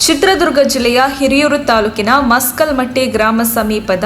ಚಿತ್ರದುರ್ಗ ಜಿಲ್ಲೆಯ ಹಿರಿಯೂರು ತಾಲೂಕಿನ ಮಸ್ಕಲ್ಮಟ್ಟಿ ಗ್ರಾಮ ಸಮೀಪದ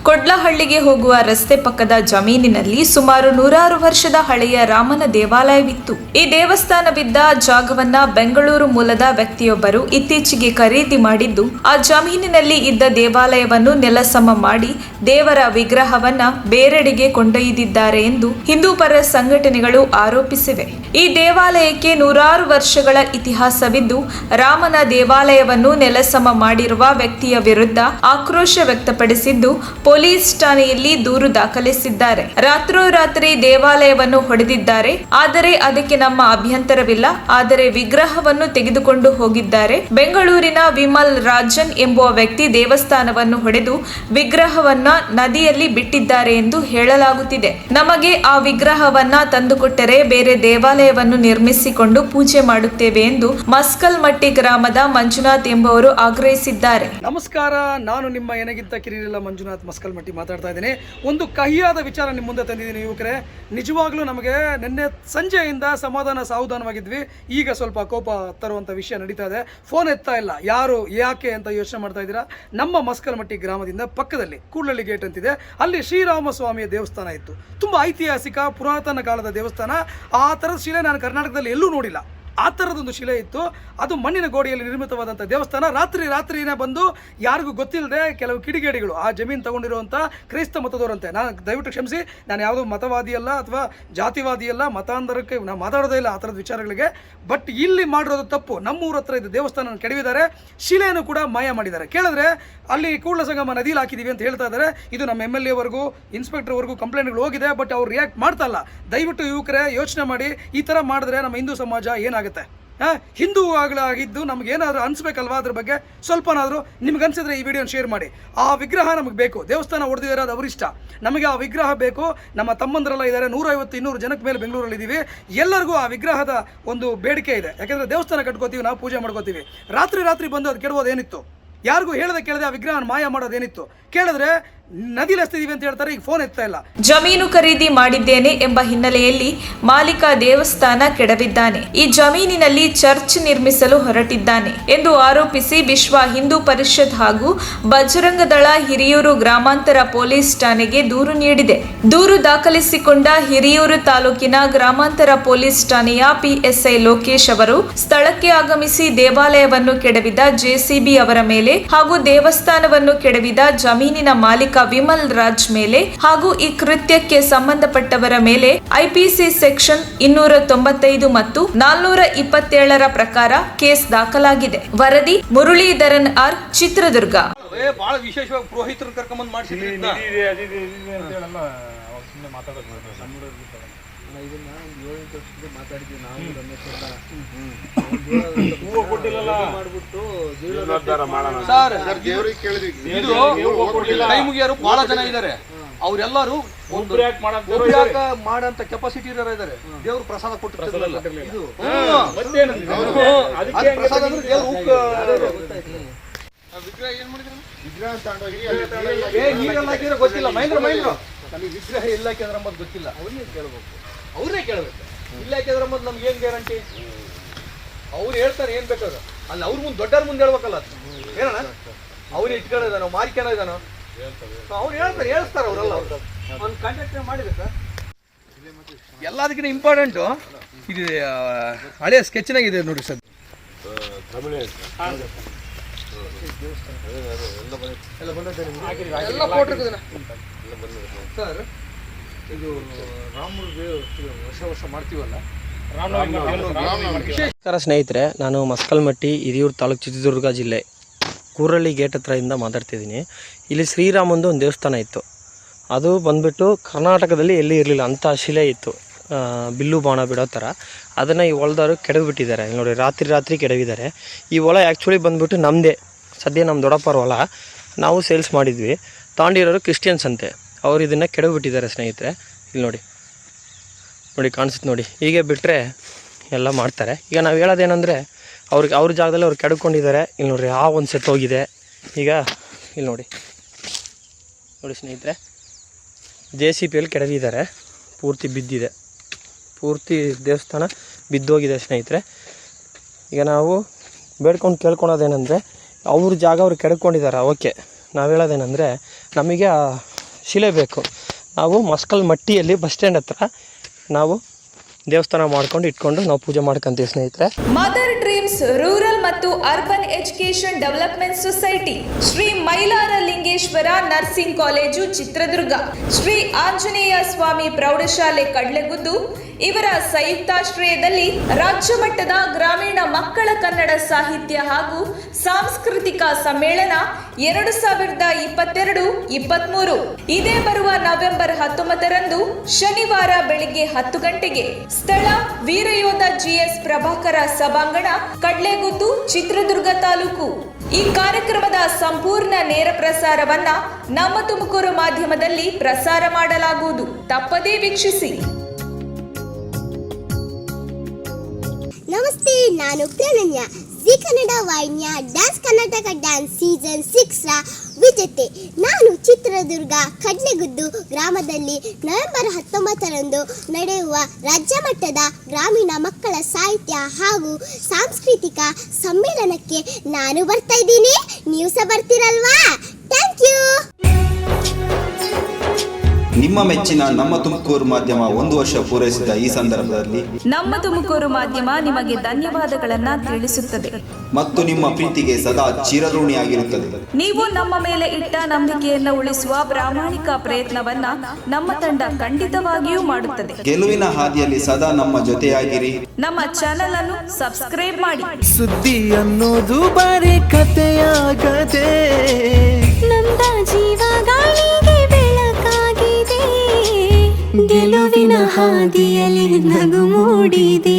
ಕೊಡ್ಲಹಳ್ಳಿಗೆ ಹೋಗುವ ರಸ್ತೆ ಪಕ್ಕದ ಜಮೀನಿನಲ್ಲಿ ಸುಮಾರು 100 ವರ್ಷದ ಹಳೆಯ ರಾಮನ ದೇವಾಲಯವಿತ್ತು. ಈ ದೇವಸ್ಥಾನವಿದ್ದ ಜಾಗವನ್ನ ಬೆಂಗಳೂರು ಮೂಲದ ವ್ಯಕ್ತಿಯೊಬ್ಬರು ಇತ್ತೀಚೆಗೆ ಖರೀದಿ ಮಾಡಿದ್ದು, ಆ ಜಮೀನಿನಲ್ಲಿ ಇದ್ದ ದೇವಾಲಯವನ್ನು ನೆಲಸಮ ಮಾಡಿ ದೇವರ ವಿಗ್ರಹವನ್ನ ಬೇರೆಡೆಗೆ ಕೊಂಡೊಯ್ದಿದ್ದಾರೆ ಎಂದು ಹಿಂದೂ ಪರ ಸಂಘಟನೆಗಳು ಆರೋಪಿಸಿವೆ. ಈ ದೇವಾಲಯಕ್ಕೆ 100 ವರ್ಷಗಳ ಇತಿಹಾಸವಿದ್ದು, ರಾಮನ ದೇವಾಲಯವನ್ನು ನೆಲಸಮ ಮಾಡಿರುವ ವ್ಯಕ್ತಿಯ ವಿರುದ್ಧ ಆಕ್ರೋಶ ವ್ಯಕ್ತಪಡಿಸಿದ್ದು, ಪೊಲೀಸ್ ಠಾಣೆಯಲ್ಲಿ ದೂರು ದಾಖಲಿಸಿದ್ದಾರೆ. ರಾತ್ರೋರಾತ್ರಿ ದೇವಾಲಯವನ್ನು ಹೊಡೆದಿದ್ದಾರೆ, ಆದರೆ ಅದಕ್ಕೆ ನಮ್ಮ ಅಭ್ಯಂತರವಿಲ್ಲ. ಆದರೆ ವಿಗ್ರಹವನ್ನು ತೆಗೆದುಕೊಂಡು ಹೋಗಿದ್ದಾರೆ. ಬೆಂಗಳೂರಿನ ವಿಮಲ್ ರಾಜನ್ ಎಂಬುವ ವ್ಯಕ್ತಿ ದೇವಸ್ಥಾನವನ್ನು ಹೊಡೆದು ವಿಗ್ರಹವನ್ನ ನದಿಯಲ್ಲಿ ಬಿಟ್ಟಿದ್ದಾರೆ ಎಂದು ಹೇಳಲಾಗುತ್ತಿದೆ. ನಮಗೆ ಆ ವಿಗ್ರಹವನ್ನ ತಂದುಕೊಟ್ಟರೆ ಬೇರೆ ದೇವಾಲಯವನ್ನು ನಿರ್ಮಿಸಿಕೊಂಡು ಪೂಜೆ ಮಾಡುತ್ತೇವೆ ಎಂದು ಮಸ್ಕಲ್ಮಟ್ಟಿ ಗ್ರಾಮದ ಮಂಜುನಾಥ್ ಎಂಬುವರು ಆಗ್ರಹಿಸಿದ್ದಾರೆ. ನಮಸ್ಕಾರ, ನಾನು ನಿಮ್ಮ ಏನಾಗಿದ್ದ ಕಿರಿಯಲ್ಲ ಮಂಜುನಾಥ್ ಮಸ್ಕಲ್ಮಟ್ಟಿ ಮಾತಾಡ್ತಾ ಇದ್ದೀನಿ. ಒಂದು ಕಹಿಯಾದ ವಿಚಾರ ನಿಮ್ಮ ಮುಂದೆ ತಂದಿದ್ದೀನಿ ಯುವಕರೇ. ನಿಜವಾಗ್ಲೂ ನಮಗೆ ನಿನ್ನೆ ಸಂಜೆಯಿಂದ ಸಾವಧಾನವಾಗಿದ್ವಿ. ಈಗ ಸ್ವಲ್ಪ ಕೋಪ ತರುವಂಥ ವಿಷಯ ನಡೀತಾ ಇದೆ. ಫೋನ್ ಎತ್ತಾ ಇಲ್ಲ, ಯಾರು ಯಾಕೆ ಅಂತ ಯೋಚನೆ ಮಾಡ್ತಾ ಇದ್ದೀರಾ. ನಮ್ಮ ಮಸ್ಕಲ್ಮಟ್ಟಿ ಗ್ರಾಮದಿಂದ ಪಕ್ಕದಲ್ಲಿ ಕೂಡ್ಲಳ್ಳಿ ಗೇಟ್ ಅಂತಿದೆ, ಅಲ್ಲಿ ಶ್ರೀರಾಮಸ್ವಾಮಿಯ ದೇವಸ್ಥಾನ ಇತ್ತು. ತುಂಬ ಐತಿಹಾಸಿಕ ಪುರಾತನ ಕಾಲದ ದೇವಸ್ಥಾನ. ಆ ಥರದ ಶಿಲೆ ನಾನು ಕರ್ನಾಟಕದಲ್ಲಿ ಎಲ್ಲೂ ನೋಡಿಲ್ಲ. ಆ ಥರದೊಂದು ಶಿಲೆ ಇತ್ತು. ಅದು ಮಣ್ಣಿನ ಗೋಡೆಯಲ್ಲಿ ನಿರ್ಮಿತವಾದಂಥ ದೇವಸ್ಥಾನ. ರಾತ್ರಿನೇ ಬಂದು ಯಾರಿಗೂ ಗೊತ್ತಿಲ್ಲದೆ ಕೆಲವು ಕಿಡಿಗೇಡಿಗಳು ಆ ಜಮೀನು ತಗೊಂಡಿರುವಂಥ ಕ್ರೈಸ್ತ ಮತದವರಂತೆ. ನಾನು ದಯವಿಟ್ಟು ಕ್ಷಮಿಸಿ, ನಾನು ಯಾವುದೋ ಮತವಾದಿ ಅಲ್ಲ ಅಥವಾ ಜಾತಿವಾದಿ ಅಲ್ಲ, ಮತಾಂತರಕ್ಕೆ ನಾವು ಮಾತಾಡೋದೇ ಇಲ್ಲ ಆ ಥರದ ವಿಚಾರಗಳಿಗೆ. ಬಟ್ ಇಲ್ಲಿ ಮಾಡಿರೋದು ತಪ್ಪು. ನಮ್ಮೂರ ಹತ್ರ ಇದು ದೇವಸ್ಥಾನ ಕೆಡವಿದ್ದಾರೆ, ಶಿಲೆಯನ್ನು ಕೂಡ ಮಾಯ ಮಾಡಿದ್ದಾರೆ. ಕೇಳಿದ್ರೆ ಅಲ್ಲಿ ಕೂಡಲ ಸಂಗಮ ನದಿಯಲ್ಲಿ ಹಾಕಿದ್ದೀವಿ ಅಂತ ಹೇಳ್ತಾ ಇದ್ದಾರೆ. ಇದು ನಮ್ಮ MLA ವರ್ಗೂ ಇನ್ಸ್ಪೆಕ್ಟರ್ವರೆಗೂ ಕಂಪ್ಲೇಂಟ್ಗಳು ಹೋಗಿದೆ, ಬಟ್ ಅವ್ರು ರಿಯಾಕ್ಟ್ ಮಾಡ್ತಾ ಇಲ್ಲ. ದಯವಿಟ್ಟು ಯುವಕರೇ ಯೋಚನೆ ಮಾಡಿ, ಈ ಥರ ಮಾಡಿದ್ರೆ ನಮ್ಮ ಹಿಂದೂ ಸಮಾಜ ಏನಾಗುತ್ತೆ? ಹಿಂದೂ ಆಗಿದ್ದು ನಮಗೇನಾದರೂ ಅನಿಸ್ಬೇಕಲ್ವಾ? ಅದ್ರ ಬಗ್ಗೆ ಸ್ವಲ್ಪನಾದರೂ ನಿಮ್ಗೆ ಅನಿಸಿದ್ರೆ ಈ ವಿಡಿಯೋನ ಶೇರ್ ಮಾಡಿ. ಆ ವಿಗ್ರಹ ನಮಗೆ ಬೇಕು. ದೇವಸ್ಥಾನ ಹೊಡೆದಿದ್ದಾರೆ, ಅದು ಅವರಿಷ್ಟ. ನಮಗೆ ಆ ವಿಗ್ರಹ ಬೇಕು. ನಮ್ಮ ತಮ್ಮಂದರೆಲ್ಲ ಇದ್ದಾರೆ, 150-200 ಜನಕ್ಕೆ ಮೇಲೆ ಬೆಂಗಳೂರಲ್ಲಿ ಇದ್ದೀವಿ. ಎಲ್ಲರಿಗೂ ಆ ವಿಗ್ರಹದ ಒಂದು ಬೇಡಿಕೆ ಇದೆ. ಯಾಕೆಂದರೆ ದೇವಸ್ಥಾನ ಕಟ್ಕೋತೀವಿ, ನಾವು ಪೂಜೆ ಮಾಡ್ಕೋತೀವಿ. ರಾತ್ರಿ ಬಂದು ಅದು ಕೆಡೋದೇನಿತ್ತು? ಯಾರಿಗೂ ಹೇಳದೆ ಕೇಳದೆ ಆ ವಿಗ್ರಹ ಮಾಯ ಮಾಡೋದೇನಿತ್ತು? ಕೇಳಿದ್ರೆ ನದಿಲಿ ಹಚ್ತಿದೀವಿ ಅಂತ ಹೇಳ್ತಾರೆ. ಈಗ ಫೋನ್ ಎತ್ತಾ ಇಲ್ಲ. ಜಮೀನು ಖರೀದಿ ಮಾಡಿದ್ದೇನೆ ಎಂಬ ಹಿನ್ನೆಲೆಯಲ್ಲಿ ಮಾಲೀಕ ದೇವಸ್ಥಾನ ಕೆಡವಿದ್ದಾನೆ. ಈ ಜಮೀನಿನಲ್ಲಿ ಚರ್ಚ್ ನಿರ್ಮಿಸಲು ಹೊರಟಿದ್ದಾನೆ ಎಂದು ಆರೋಪಿಸಿ ವಿಶ್ವ ಹಿಂದೂ ಪರಿಷತ್ ಹಾಗೂ ಬಜರಂಗ ದಳ ಹಿರಿಯೂರು ಗ್ರಾಮಾಂತರ ಪೊಲೀಸ್ ಠಾಣೆಗೆ ದೂರು ನೀಡಿದೆ. ದೂರು ದಾಖಲಿಸಿಕೊಂಡ ಹಿರಿಯೂರು ತಾಲೂಕಿನ ಗ್ರಾಮಾಂತರ ಪೊಲೀಸ್ ಠಾಣೆಯ PSI ಲೋಕೇಶ್ ಅವರು ಸ್ಥಳಕ್ಕೆ ಆಗಮಿಸಿ ದೇವಾಲಯವನ್ನು ಕೆಡವಿದ JCB ಅವರ ಮೇಲೆ ಹಾಗೂ ದೇವಸ್ಥಾನವನ್ನು ಕೆಡವಿದ ಜಮೀನಿನ ಮಾಲೀಕ ವಿಮಲ್ ರಾಜ್ ಮೇಲೆ ಹಾಗೂ ಈ ಕೃತ್ಯಕ್ಕೆ ಸಂಬಂಧಪಟ್ಟವರ ಮೇಲೆ IPC ಸೆಕ್ಷನ್ 295 ಮತ್ತು 427 ಪ್ರಕಾರ ಕೇಸ್ ದಾಖಲಾಗಿದೆ. ವರದಿ ಮುರಳೀಧರನ್ R, ಚಿತ್ರದುರ್ಗ. ಬಹಳ ವಿಶೇಷವಾಗಿ ಪುರೋಹಿತರು ಕರ್ಕೊಂಡ್ ಮಾಡಿಸಿದ್ರಿ. ಕೈ ಮುಗಿಯರು ಬಹಳ ಜನ ಇದ್ದಾರೆ. ಅವರೆಲ್ಲರೂ ಮಾಡಂತ ಕೆಪಾಸಿಟಿ ಇರೋರು ಇದ್ದಾರೆ. ದೇವ್ರು ಪ್ರಸಾದ ಕೊಟ್ಟು ವಿಗ್ರಹ ಏನ್ ಮಾಡಿದ್ರು? ನೀರೆಲ್ಲ ಹಾಕಿದ್ರೆ ಗೊತ್ತಿಲ್ಲ. ಮಹೇಂದ್ರ ನಮಗೆ ವಿಗ್ರಹ ಎಲ್ಲ ಹಾಕಿದ್ರೆ ಅಂಬದು ಗೊತ್ತಿಲ್ಲ. ಅವ್ರನ್ನೇ ಕೇಳಬೇಕು. ಇಲ್ಲ ಹಾಕಿದ್ರೆ ಅಂಬದು ನಮ್ಗೆ ಏನ್ ಗ್ಯಾರಂಟಿ? ಅವ್ರು ಹೇಳ್ತಾರೆ ಏನ್ ಬೇಕಾದ್ರೆ. ಅಲ್ಲಿ ಅವ್ರ ಮುಂದೆ ದೊಡ್ಡವ್ರ ಮುಂದೆ ಹೇಳ್ಬೇಕಲ್ಲ. ಏನಣ್ಣ ಅವ್ರು ಇಟ್ಕೊಂಡಿದ್ದಾನೋ ಮಾರಿಕೆನೋ ಇದ್ದಾನೋ ಅವ್ರು ಹೇಳ್ತಾರೆ, ಹೇಳಿಸ್ತಾರೆ ಅವರೆಲ್ಲ. ಒಂದು ಕಾಂಟ್ಯಾಕ್ಟ್ ಮಾಡಿದೆ ಸರ್. ಎಲ್ಲದಕ್ಕಿಂತ ಇಂಪಾರ್ಟೆಂಟು ಇದು ಹಳೆಯ ಸ್ಕೆಚ್ನಾಗಿದೆ ನೋಡಿ ಸರ್. ಎಲ್ಲ ಫೋಟೋ ಸರ್. ಇದು ರಾಮುರ್ಗೆ ವರ್ಷ ಮಾಡ್ತೀವಲ್ಲ. ನಮಸ್ಕಾರ ಸ್ನೇಹಿತರೆ, ನಾನು ಮಸ್ಕಲ್ಮಟ್ಟಿ ಹಿರಿಯೂರು ತಾಲೂಕು ಚಿತ್ರದುರ್ಗ ಜಿಲ್ಲೆ ಕೂರಳ್ಳಿ ಗೇಟ್ ಹತ್ರದಿಂದ ಮಾತಾಡ್ತಿದ್ದೀನಿ. ಇಲ್ಲಿ ಶ್ರೀರಾಮಂದು ಒಂದು ದೇವಸ್ಥಾನ ಇತ್ತು. ಅದು ಬಂದುಬಿಟ್ಟು ಕರ್ನಾಟಕದಲ್ಲಿ ಎಲ್ಲಿ ಇರಲಿಲ್ಲ ಅಂಥ ಶಿಲೆ ಇತ್ತು, ಬಿಲ್ಲು ಬಾಣ ಬಿಡೋ ಥರ. ಅದನ್ನು ಈ ಹೊಲದವರು ಕೆಡವಿಬಿಟ್ಟಿದ್ದಾರೆ. ನೋಡಿ, ರಾತ್ರಿ ಕೆಡವಿದ್ದಾರೆ. ಈ ಹೊಲ ಆ್ಯಕ್ಚುಲಿ ಬಂದುಬಿಟ್ಟು ನಮ್ಮದೇ. ಸದ್ಯ ನಮ್ಮ ದೊಡ್ಡಪ್ಪರ ಹೊಲ. ನಾವು ಸೇಲ್ಸ್ ಮಾಡಿದ್ವಿ. ತಾಂಡಿರೋರು ಕ್ರಿಶ್ಚಿಯನ್ಸ್ ಅಂತೆ. ಅವರು ಇದನ್ನು ಕೆಡವಿಬಿಟ್ಟಿದ್ದಾರೆ ಸ್ನೇಹಿತರೆ. ಇಲ್ಲಿ ನೋಡಿ ಕಾಣಿಸುತ್ತೆ ನೋಡಿ. ಹೀಗೆ ಬಿಟ್ಟರೆ ಎಲ್ಲ ಮಾಡ್ತಾರೆ. ಈಗ ನಾವು ಹೇಳೋದೇನೆಂದರೆ, ಅವ್ರ ಜಾಗದಲ್ಲಿ ಅವ್ರು ಕೆಡ್ಕೊಂಡಿದ್ದಾರೆ. ಇಲ್ಲಿ ನೋಡಿರಿ, ಆ ಒಂದು ಸೆಟ್ ಹೋಗಿದೆ. ಈಗ ಇಲ್ಲಿ ನೋಡಿ ಸ್ನೇಹಿತರೆ, JCBಯಲ್ಲಿ ಕೆಡವಿದ್ದಾರೆ. ಪೂರ್ತಿ ಬಿದ್ದಿದೆ. ಪೂರ್ತಿ ದೇವಸ್ಥಾನ ಬಿದ್ದೋಗಿದೆ ಸ್ನೇಹಿತರೆ. ಈಗ ನಾವು ಬೇಡ್ಕೊಂಡು ಕೇಳ್ಕೊಳೋದೇನೆಂದರೆ ಅವ್ರ ಜಾಗ ಅವ್ರು ಕೆಡ್ಕೊಂಡಿದ್ದಾರೆ, ಓಕೆ. ನಾವು ಹೇಳೋದೇನೆಂದರೆ ನಮಗೆ ಆ ಶಿಲೆ ಬೇಕು. ನಾವು ಮಸ್ಕಲ್ ಮಟ್ಟಿಯಲ್ಲಿ ಬಸ್ ಸ್ಟ್ಯಾಂಡ್ ಹತ್ರ ನಾವು ದೇವಸ್ಥಾನ ಮಾಡ್ಕೊಂಡು ಇಟ್ಕೊಂಡು ನಾವು ಪೂಜೆ ಮಾಡ್ಕೊಂತೀವಿ ಸ್ನೇಹಿತರೆ. ಮದರ್ ಡ್ರೀಮ್ಸ್ ರೂರಲ್ ಮತ್ತು urban education development society, Shri Mailara Lingeshwara nursing college Chitradurga, Shri Anjaneya Swamy ಪ್ರೌಢಶಾಲೆ ಕಡ್ಲೆಗುದ್ದು ಇವರ ಸಂಯುಕ್ತಾಶ್ರಯದಲ್ಲಿ ರಾಜ್ಯ ಮಟ್ಟದ ಗ್ರಾಮೀಣ ಮಕ್ಕಳ ಕನ್ನಡ ಸಾಹಿತ್ಯ ಹಾಗೂ ಸಾಂಸ್ಕೃತಿಕ ಸಮ್ಮೇಳನ 2022-23 ಇದೇ ಬರುವ ನವೆಂಬರ್ 19ರಂದು ಶನಿವಾರ ಬೆಳಿಗ್ಗೆ 10 ಗಂಟೆಗೆ. ಸ್ಥಳ ವೀರಯೋಧ GS ಪ್ರಭಾಕರ ಸಭಾಂಗಣ, ಕಡ್ಲೆಗುದ್ದು, ಚಿತ್ರದುರ್ಗ ತಾಲೂಕು. ಈ ಕಾರ್ಯಕ್ರಮದ ಸಂಪೂರ್ಣ ನೇರ ಪ್ರಸಾರವನ್ನ ನಮ್ಮ ತುಮಕೂರು ಮಾಧ್ಯಮದಲ್ಲಿ ಪ್ರಸಾರ ಮಾಡಲಾಗುವುದು. ತಪ್ಪದೇ ವೀಕ್ಷಿಸಿ. ನಮಸ್ತೆ, ನಾನು ಪ್ರಣನ್ಯ, ಜಿ ಕನ್ನಡ ವಾಹಿನಿಯ ಡ್ಯಾನ್ಸ್ ಕರ್ನಾಟಕ ಡ್ಯಾನ್ಸ್ ಸೀಸನ್ 6ರ ವಿಜೇತೆ. ನಾನು ಚಿತ್ರದುರ್ಗ ಕಡ್ಲೆಗುದ್ದು ಗ್ರಾಮದಲ್ಲಿ ನವೆಂಬರ್ 19ರಂದು ನಡೆಯುವ ರಾಜ್ಯ ಮಟ್ಟದ ಗ್ರಾಮೀಣ ಮಕ್ಕಳ ಸಾಹಿತ್ಯ ಹಾಗೂ ಸಾಂಸ್ಕೃತಿಕ ಸಮ್ಮೇಳನಕ್ಕೆ ನಾನು ಬರ್ತಾ ಇದ್ದೀನಿ. ನೀವು ಸಹ ಬರ್ತೀರಲ್ವಾ? Thank you. ನಿಮ್ಮ ಮೆಚ್ಚಿನ ನಮ್ಮ ತುಮಕೂರು ಮಾಧ್ಯಮ 1 ವರ್ಷ ಪೂರೈಸಿದ ಈ ಸಂದರ್ಭದಲ್ಲಿ ನಮ್ಮ ತುಮಕೂರು ಮಾಧ್ಯಮ ನಿಮಗೆ ಧನ್ಯವಾದಗಳನ್ನ ತಿಳಿಸುತ್ತದೆ ಮತ್ತು ನಿಮ್ಮ ಪ್ರೀತಿಗೆ ಸದಾ ಚಿರಋಣಿಯಾಗಿರುತ್ತದೆ. ನೀವು ನಮ್ಮ ಮೇಲೆ ಇಟ್ಟ ನಂಬಿಕೆಯನ್ನು ಉಳಿಸುವ ಪ್ರಾಮಾಣಿಕ ಪ್ರಯತ್ನವನ್ನ ನಮ್ಮ ತಂಡ ಖಂಡಿತವಾಗಿಯೂ ಮಾಡುತ್ತದೆ. ಗೆಲುವಿನ ಹಾದಿಯಲ್ಲಿ ಸದಾ ನಮ್ಮ ಜೊತೆಯಾಗಿರಿ. ನಮ್ಮ ಚಾನೆಲ್ ಅನ್ನು ಸಬ್ಸ್ಕ್ರೈಬ್ ಮಾಡಿ. ಸುದ್ದಿ ಅನ್ನೋದು ಬರೀ ಕಥೆಯಾಗದೆ ನಮ್ದ ಜೀವ ಗಾಳಿಗೆ ಬೆಳಕಾಗಿದೆ, ಗೆಲುವಿನ ಹಾದಿಯಲ್ಲಿ ನಗು ಮೂಡಿದೆ.